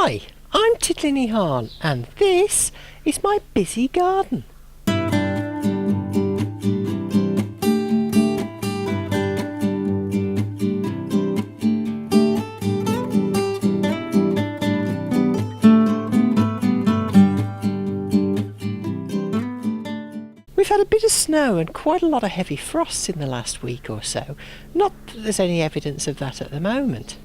Hi, I'm Titli and this is my busy garden. We've had a bit of snow and quite a lot of heavy frosts in the last week or so. Not that there's any evidence of that at the moment.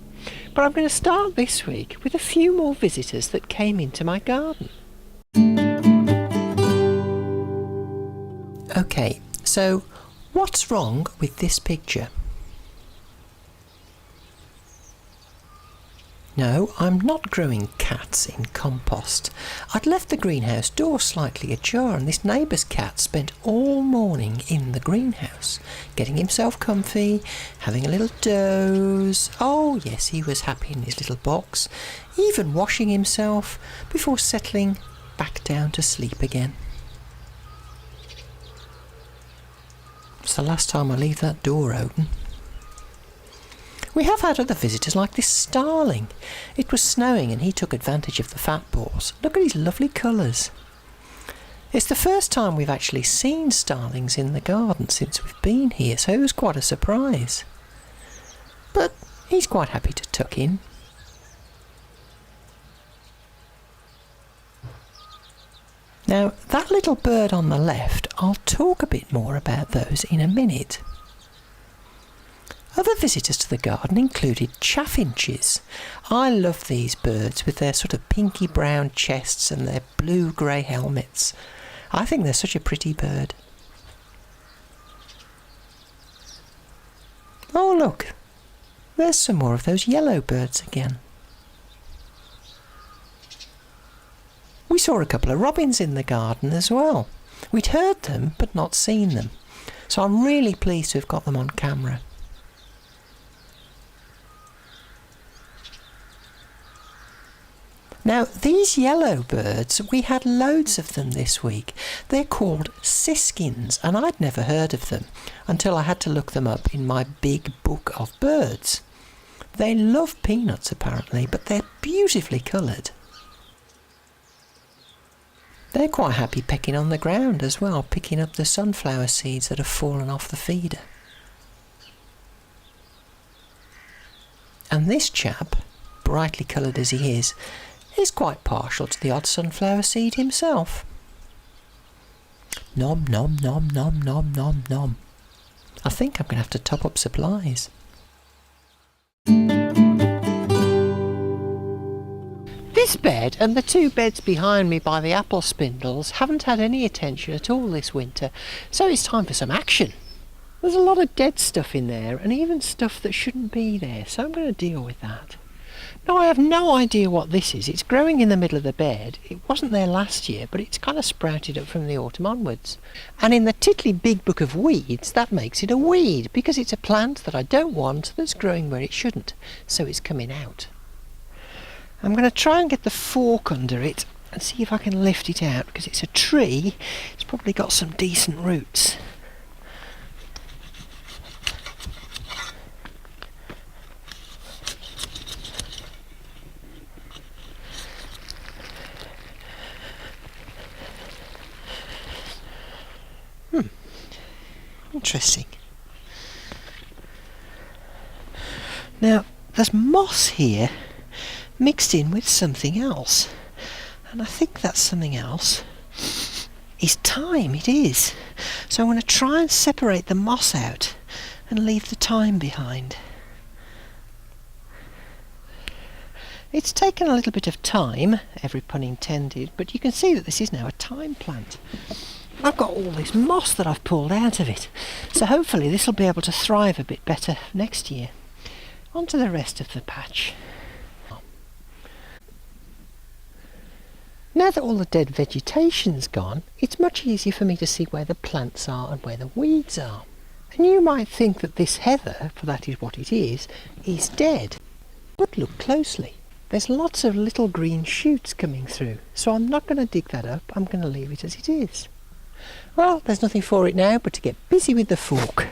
But I'm going to start this week with a few more visitors that came into my garden. Okay, so what's wrong with this picture? No, I'm not growing cats in compost. I'd left the greenhouse door slightly ajar and this neighbour's cat spent all morning in the greenhouse, getting himself comfy, having a little doze. Oh yes, he was happy in his little box, even washing himself before settling back down to sleep again. It's the last time I leave that door open. We have had other visitors like this starling. It was snowing and he took advantage of the fat balls. Look at his lovely colours. It's the first time we've actually seen starlings in the garden since we've been here, so it was quite a surprise. But he's quite happy to tuck in. Now, that little bird on the left, I'll talk a bit more about those in a minute. Other visitors to the garden included chaffinches. I love these birds with their sort of pinky brown chests and their blue-grey helmets. I think they're such a pretty bird. Oh look, there's some more of those yellow birds again. We saw a couple of robins in the garden as well. We'd heard them but not seen them, so I'm really pleased to have got them on camera. Now, these yellow birds, we had loads of them this week. They're called siskins, and I'd never heard of them until I had to look them up in my big book of birds. They love peanuts apparently, but they're beautifully coloured. They're quite happy pecking on the ground as well, picking up the sunflower seeds that have fallen off the feeder. And this chap, brightly coloured as he is quite partial to the odd sunflower seed himself. Nom nom nom nom nom nom nom. I think I'm going to have to top up supplies. This bed and the two beds behind me by the apple spindles haven't had any attention at all this winter, so it's time for some action. There's a lot of dead stuff in there and even stuff that shouldn't be there, so I'm going to deal with that. Now, I have no idea what this is. It's growing in the middle of the bed. It wasn't there last year, but it's kind of sprouted up from the autumn onwards. And in the Titli Big Book of Weeds, that makes it a weed, because it's a plant that I don't want that's growing where it shouldn't, so it's coming out. I'm going to try and get the fork under it and see if I can lift it out, because it's a tree. It's probably got some decent roots. Interesting. Now, there's moss here mixed in with something else, and I think that something else is thyme. It is. So I'm going to try and separate the moss out and leave the thyme behind. It's taken a little bit of time, every pun intended, but you can see that this is now a thyme plant. I've got all this moss that I've pulled out of it, so hopefully this will be able to thrive a bit better next year. On to the rest of the patch. Now that all the dead vegetation's gone, it's much easier for me to see where the plants are and where the weeds are. And you might think that this heather, for that is what it is dead. But look closely. There's lots of little green shoots coming through, so I'm not going to dig that up, I'm going to leave it as it is. Well, there's nothing for it now but to get busy with the fork.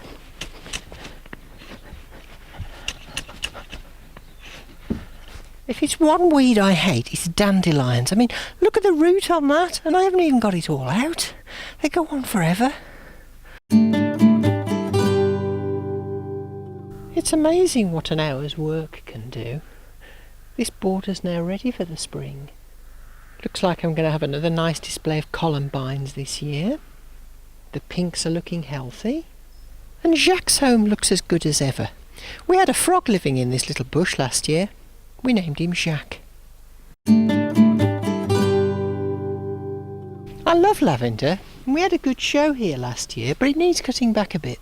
If it's one weed I hate, it's dandelions. I mean, look at the root on that, and I haven't even got it all out. They go on forever. It's amazing what an hour's work can do. This border's now ready for the spring. Looks like I'm going to have another nice display of columbines this year. The pinks are looking healthy. And Jacques' home looks as good as ever. We had a frog living in this little bush last year. We named him Jacques. I love lavender, and we had a good show here last year, but it needs cutting back a bit.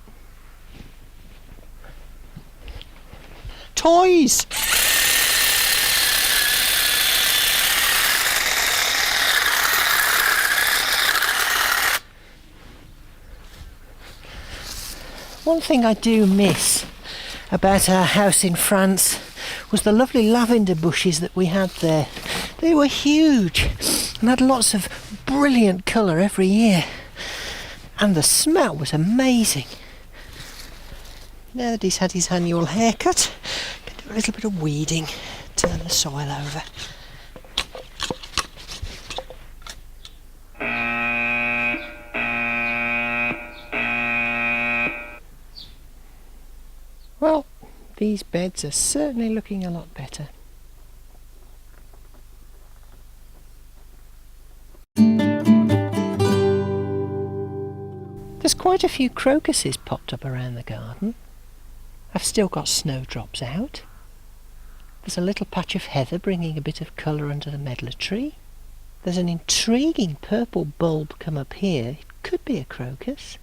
Toys! One thing I do miss about our house in France was the lovely lavender bushes that we had there. They were huge and had lots of brilliant colour every year, and the smell was amazing. Now that he's had his annual haircut, I can do a little bit of weeding, turn the soil over. Well, these beds are certainly looking a lot better. There's quite a few crocuses popped up around the garden. I've still got snowdrops out. There's a little patch of heather bringing a bit of colour under the medlar tree. There's an intriguing purple bulb come up here. It could be a crocus.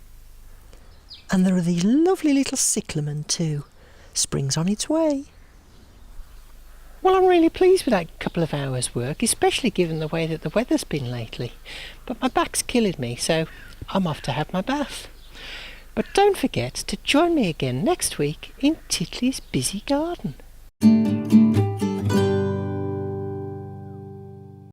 And there are these lovely little cyclamen too. Spring's on its way. Well, I'm really pleased with that couple of hours' work, especially given the way that the weather's been lately. But my back's killing me, so I'm off to have my bath. But don't forget to join me again next week in Titli's busy garden.